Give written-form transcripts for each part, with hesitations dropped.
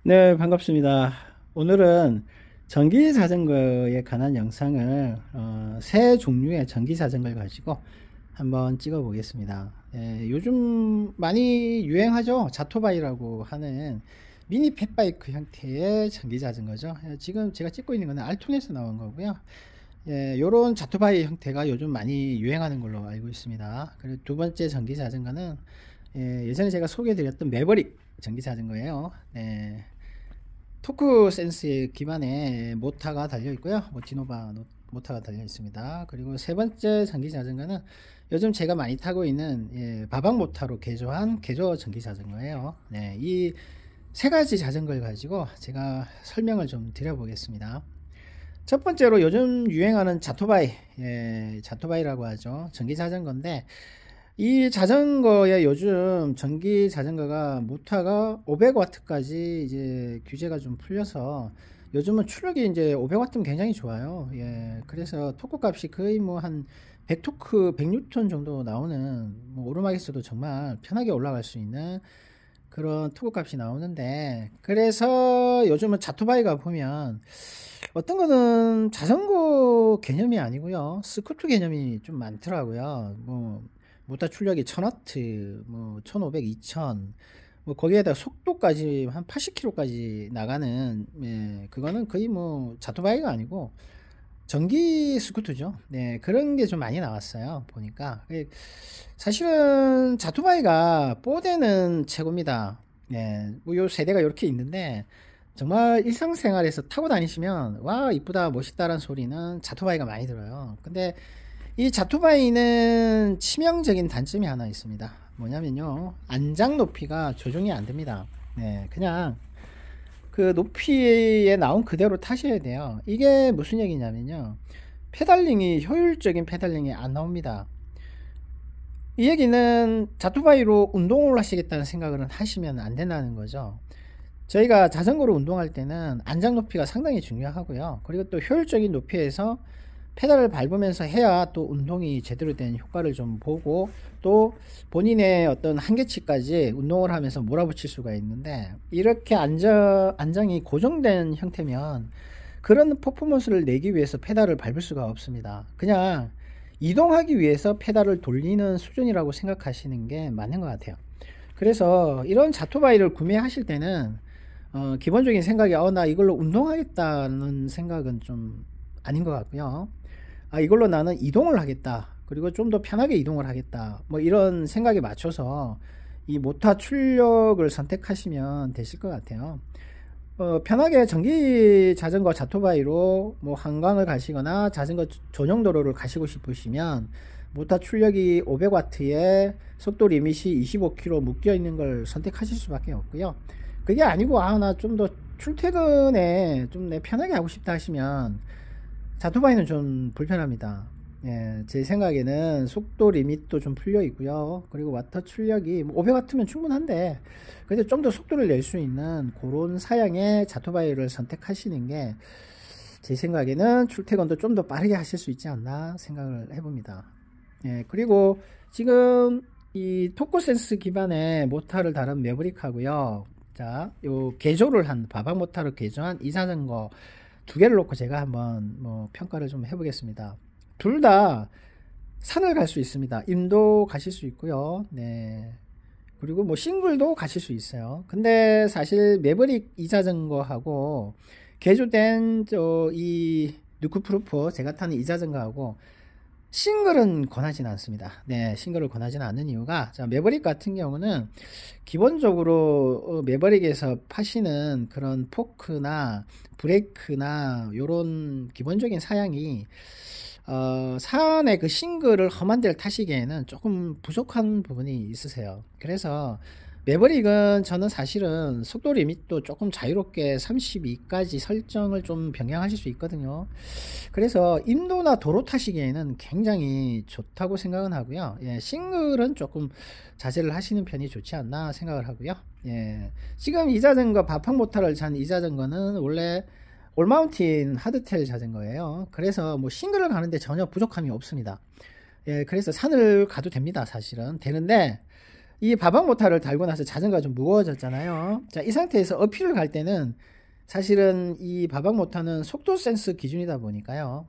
네, 반갑습니다. 오늘은 전기 자전거에 관한 영상을 세 종류의 전기 자전거를 가지고 한번 찍어 보겠습니다. 요즘 많이 유행하죠. 자토바이라고 하는 미니 펫바이크 형태의 전기 자전거죠. 지금 제가 찍고 있는 거는 알톤에서 나온 거고요. 요런 자토바이 형태가 요즘 많이 유행하는 걸로 알고 있습니다. 그리고 두 번째 전기 자전거는 예전에 제가 소개해 드렸던 매버릭 전기 자전거예요. 토크 센스에 기반의 모터가 달려 있고요. 디노바 모터가 달려 있습니다. 그리고 세 번째 전기 자전거는 요즘 제가 많이 타고 있는 바방 모터로 개조한 개조 전기 자전거예요. 이 세 가지 자전거를 가지고 제가 설명을 좀 드려보겠습니다. 첫 번째로 요즘 유행하는 자토바이, 자토바이라고 하죠. 전기 자전거인데 이 자전거에 요즘 전기 자전거가 모터가 500W까지 이제 규제가 좀 풀려서 요즘은 출력이 이제 500W면 굉장히 좋아요. 그래서 토크 값이 거의 뭐 한 100토크, 100N 정도 나오는 뭐 오르막에서도 정말 편하게 올라갈 수 있는 그런 토크 값이 나오는데, 그래서 요즘은 자토바이가 보면 어떤 거는 자전거 개념이 아니고요, 스쿠터 개념이 좀 많더라고요. 뭐 모터 출력이 1000W, 뭐 1500, 2000, 뭐 거기에다 속도까지 한 80km까지 나가는, 그거는 거의 뭐 자토바이가 아니고 전기 스쿠터죠. 그런 게 좀 많이 나왔어요. 보니까 사실은 자토바이가 뽀대는 최고입니다. 뭐요 세대가 이렇게 있는데 정말 일상생활에서 타고 다니시면 와 이쁘다 멋있다라는 소리는 자토바이가 많이 들어요. 근데 이 자토바이는 치명적인 단점이 하나 있습니다. 뭐냐면요, 안장 높이가 조정이 안 됩니다. 그냥 그 높이에 나온 그대로 타셔야 돼요. 이게 무슨 얘기냐면요, 페달링이 효율적인 페달링이 안 나옵니다. 이 얘기는 자토바이로 운동을 하시겠다는 생각을 하시면 안 된다는 거죠. 저희가 자전거로 운동할 때는 안장 높이가 상당히 중요하고요. 그리고 또 효율적인 높이에서 페달을 밟으면서 해야 또 운동이 제대로 된 효과를 좀 보고 또 본인의 어떤 한계치까지 운동을 하면서 몰아붙일 수가 있는데, 이렇게 안장이 고정된 형태면 그런 퍼포먼스를 내기 위해서 페달을 밟을 수가 없습니다. 그냥 이동하기 위해서 페달을 돌리는 수준이라고 생각하시는 게 맞는 것 같아요. 그래서 이런 자토바이를 구매하실 때는 기본적인 생각이 나 이걸로 운동하겠다는 생각은 좀 아닌 것 같고요. 이걸로 나는 이동을 하겠다, 그리고 좀 더 편하게 이동을 하겠다, 뭐 이런 생각에 맞춰서 이 모터 출력을 선택하시면 되실 것 같아요. 편하게 전기 자전거 자토바이로 뭐 한강을 가시거나 자전거 전용 도로를 가시고 싶으시면 모터 출력이 500W에 속도 리밋이 25km 묶여 있는 걸 선택하실 수밖에 없고요. 그게 아니고 나 좀 더 출퇴근에 좀 내 편하게 하고 싶다 하시면 자토바이는 좀 불편합니다. 제 생각에는 속도 리밋도 좀 풀려 있고요. 그리고 와터 출력이 500W면 충분한데 그래도 좀 더 속도를 낼 수 있는 그런 사양의 자토바이를 선택하시는 게 제 생각에는 출퇴근도 좀 더 빠르게 하실 수 있지 않나 생각을 해봅니다. 그리고 지금 이 토크센스 기반의 모터를 다룬 매브릭하고요, 자, 요 개조를 한 바방 모터를 개조한 이 자전거 두 개를 놓고 제가 한번 뭐 평가를 좀 해보겠습니다. 둘 다 산을 갈 수 있습니다. 임도 가실 수 있고요. 그리고 뭐 싱글도 가실 수 있어요. 근데 사실 매버릭 이 자전거하고 개조된 이 누크프루프 제가 타는 이 자전거하고 싱글은 권하지는 않습니다. 싱글을 권하지는 않는 이유가, 자, 매버릭 같은 경우는 기본적으로 매버릭에서 파시는 그런 포크나 브레이크나 요런 기본적인 사양이 산의 그 싱글을 험한 데를 타시기에는 조금 부족한 부분이 있으세요. 그래서 매버릭은 저는 사실은 속도 리밋도 조금 자유롭게 32까지 설정을 좀 변경하실 수 있거든요. 그래서 인도나 도로 타시기에는 굉장히 좋다고 생각은 하고요. 싱글은 조금 자제를 하시는 편이 좋지 않나 생각을 하고요. 지금 이 자전거 바팡 모터를 잔 이 자전거는 원래 올마운틴 하드텔 자전거예요. 그래서 뭐 싱글을 가는데 전혀 부족함이 없습니다. 그래서 산을 가도 됩니다. 사실은 되는데, 이 바방 모터를 달고 나서 자전거가 좀 무거워졌잖아요. 자, 이 상태에서 어필을 갈 때는 사실은 이 바방 모터는 속도 센스 기준이다 보니까요.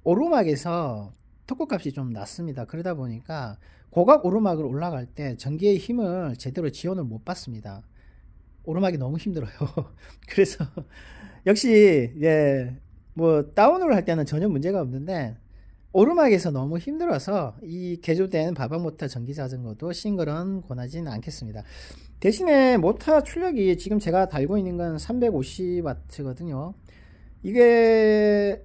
오르막에서 토크 값이 좀 낮습니다. 그러다 보니까 고각 오르막을 올라갈 때 전기의 힘을 제대로 지원을 못 받습니다. 오르막이 너무 힘들어요. 그래서 역시 뭐 다운을 할 때는 전혀 문제가 없는데 오르막에서 너무 힘들어서 이 개조된 바방 모터 전기 자전거도 싱글은 권하지는 않겠습니다. 대신에 모터 출력이 지금 제가 달고 있는 건 350W거든요. 이게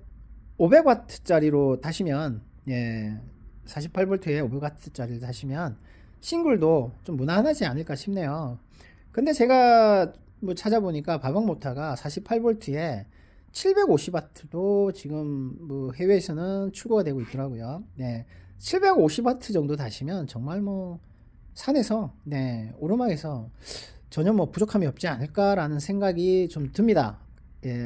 500W 짜리로 다시면 48V에 500W 짜리를 다시면 싱글도 좀 무난하지 않을까 싶네요. 근데 제가 뭐 찾아보니까 바방 모터가 48V에 750W도 지금 뭐 해외에서는 출고가 되고 있더라고요. 750W 정도 다시면 정말 뭐 산에서 오르막에서 전혀 뭐 부족함이 없지 않을까라는 생각이 좀 듭니다.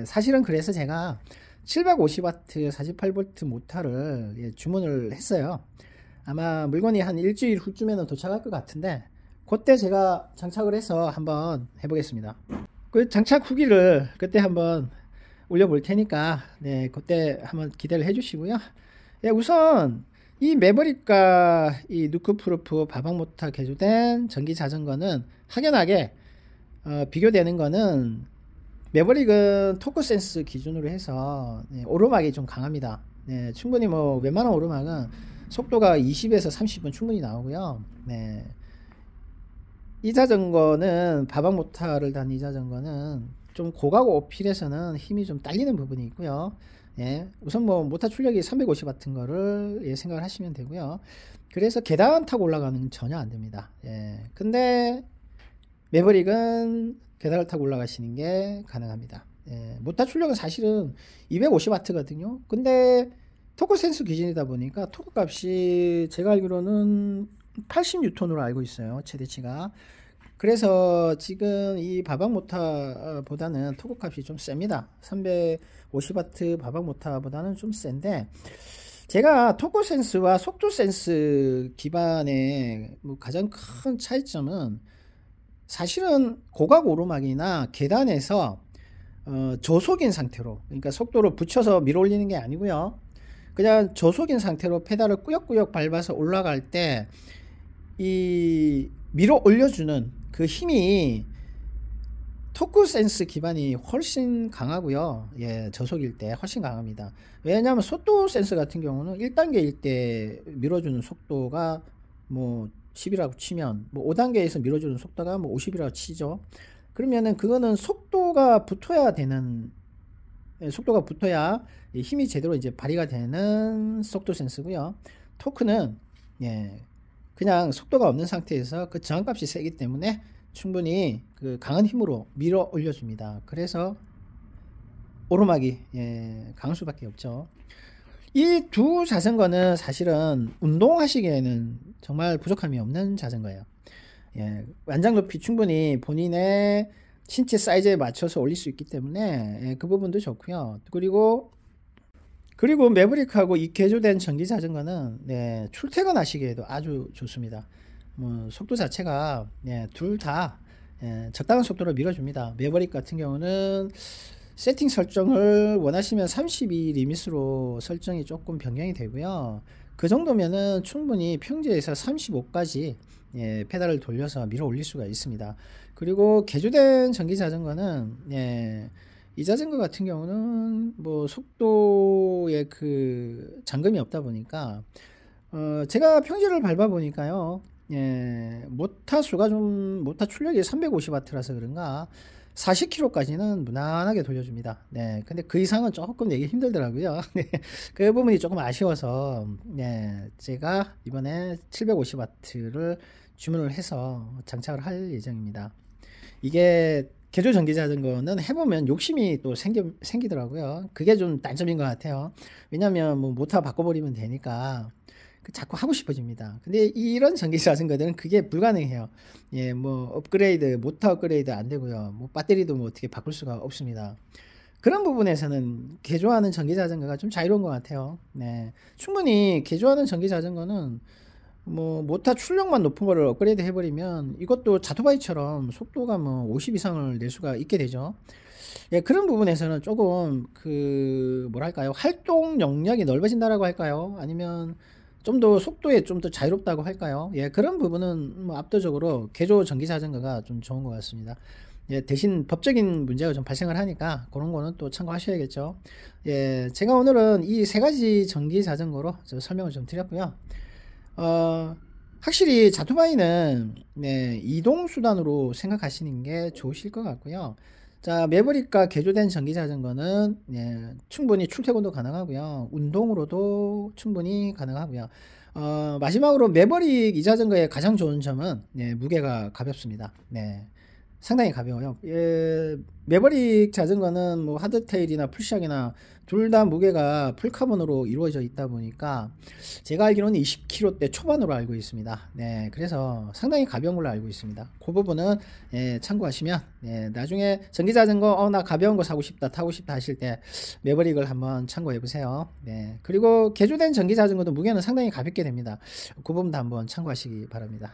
사실은 그래서 제가 750W 48V 모터를 주문을 했어요. 아마 물건이 한 일주일 후쯤에는 도착할 것 같은데 그때 제가 장착을 해서 한번 해보겠습니다. 그 장착 후기를 그때 한번 올려볼 테니까 그때 한번 기대를 해주시고요. 우선 이 매버릭과 이 누크프루프 바방 모터 개조된 전기 자전거는 확연하게 비교되는 거는 매버릭은 토크 센스 기준으로 해서 오르막이 좀 강합니다. 충분히 뭐 웬만한 오르막은 속도가 20에서 30은 충분히 나오고요. 이 자전거는 바방 모터를 단 이 자전거는 좀 고각 오필에서는 힘이 좀 딸리는 부분이 있고요. 우선 뭐 모터 출력이 350W 같은 거를 생각을 하시면 되고요. 그래서 계단 타고 올라가는 건 전혀 안 됩니다. 근데 매버릭은 계단을 타고 올라가시는 게 가능합니다. 모터 출력은 사실은 250W거든요. 근데 토크 센스 기준이다 보니까 토크 값이 제가 알기로는 80N으로 알고 있어요. 최대치가. 그래서 지금 이 바방 모터보다는 토크 값이 좀 셉니다. 350W 바방 모터보다는 좀 센데 제가 토크 센스와 속도 센스 기반의 뭐 가장 큰 차이점은 사실은 고각 오르막이나 계단에서 저속인 상태로, 그러니까 속도를 붙여서 밀어 올리는 게 아니고요. 그냥 저속인 상태로 페달을 꾸역꾸역 밟아서 올라갈 때 이 밀어 올려주는 그 힘이 토크 센스 기반이 훨씬 강하고요. 저속일 때 훨씬 강합니다. 왜냐하면 속도 센스 같은 경우는 1단계일 때 밀어주는 속도가 뭐 10이라고 치면 뭐 5단계에서 밀어주는 속도가 뭐 50이라고 치죠. 그러면은 그거는 속도가 붙어야 힘이 제대로 이제 발휘가 되는 속도 센스고요. 토크는 그냥 속도가 없는 상태에서 그 저항값이 세기 때문에 충분히 그 강한 힘으로 밀어 올려줍니다. 그래서 오르막이 강할 수밖에 없죠. 이 두 자전거는 사실은 운동하시기에는 정말 부족함이 없는 자전거예요. 완장 높이 충분히 본인의 신체 사이즈에 맞춰서 올릴 수 있기 때문에 그 부분도 좋고요. 그리고 매브릭하고 이 개조된 전기 자전거는 출퇴근 하시기에도 아주 좋습니다. 뭐 속도 자체가 둘 다 적당한 속도로 밀어줍니다. 매버릭 같은 경우는 세팅 설정을 원하시면 32 리밋으로 설정이 조금 변경이 되고요. 그 정도면은 충분히 평지에서 35까지 페달을 돌려서 밀어 올릴 수가 있습니다. 그리고 개조된 전기 자전거는 이 자전거 같은 경우는 뭐 속도에 그 잠금이 없다 보니까 제가 평지를 밟아 보니까요. 모터 출력이 350W라서 그런가 40km까지는 무난하게 돌려줍니다. 근데 그 이상은 조금 내기 힘들더라고요. 그 부분이 조금 아쉬워서 제가 이번에 750W를 주문을 해서 장착을 할 예정입니다. 이게 개조 전기 자전거는 해보면 욕심이 또 생기더라고요. 그게 좀 단점인 것 같아요. 왜냐면 뭐 모터 바꿔버리면 되니까 자꾸 하고 싶어집니다. 근데 이런 전기 자전거들은 그게 불가능해요. 뭐 모터 업그레이드 안 되고요. 뭐 배터리도 뭐 어떻게 바꿀 수가 없습니다. 그런 부분에서는 개조하는 전기 자전거가 좀 자유로운 것 같아요. 충분히 개조하는 전기 자전거는 뭐 모타 출력만 높은 거를 업그레이드 해버리면 이것도 자토바이처럼 속도가 뭐 50 이상을 낼 수가 있게 되죠. 예, 그런 부분에서는 조금 그 뭐랄까요, 활동 영역이 넓어진다라고 할까요, 아니면 좀 더 속도에 좀 더 자유롭다고 할까요? 예, 그런 부분은 뭐 압도적으로 개조 전기 자전거가 좀 좋은 것 같습니다. 예, 대신 법적인 문제가 좀 발생을 하니까 그런 거는 또 참고하셔야겠죠. 예, 제가 오늘은 이 세 가지 전기 자전거로 좀 설명을 좀 드렸고요. 확실히 자토바이는 네, 이동 수단으로 생각하시는 게 좋으실 것 같고요. 자, 매버릭과 개조된 전기 자전거는 예, 충분히 출퇴근도 가능하고요. 운동으로도 충분히 가능하고요. 마지막으로 매버릭 이 자전거의 가장 좋은 점은 예, 무게가 가볍습니다. 네. 상당히 가벼워요. 예, 매버릭 자전거는 뭐 하드테일이나 풀샥이나 둘 다 무게가 풀카본으로 이루어져 있다 보니까 제가 알기로는 20kg대 초반으로 알고 있습니다. 네, 그래서 상당히 가벼운 걸로 알고 있습니다. 그 부분은 예, 참고하시면 예, 나중에 전기자전거 나 가벼운 거 사고 싶다, 타고 싶다 하실 때 매버릭을 한번 참고해 보세요. 네, 그리고 개조된 전기자전거도 무게는 상당히 가볍게 됩니다. 그 부분도 한번 참고하시기 바랍니다.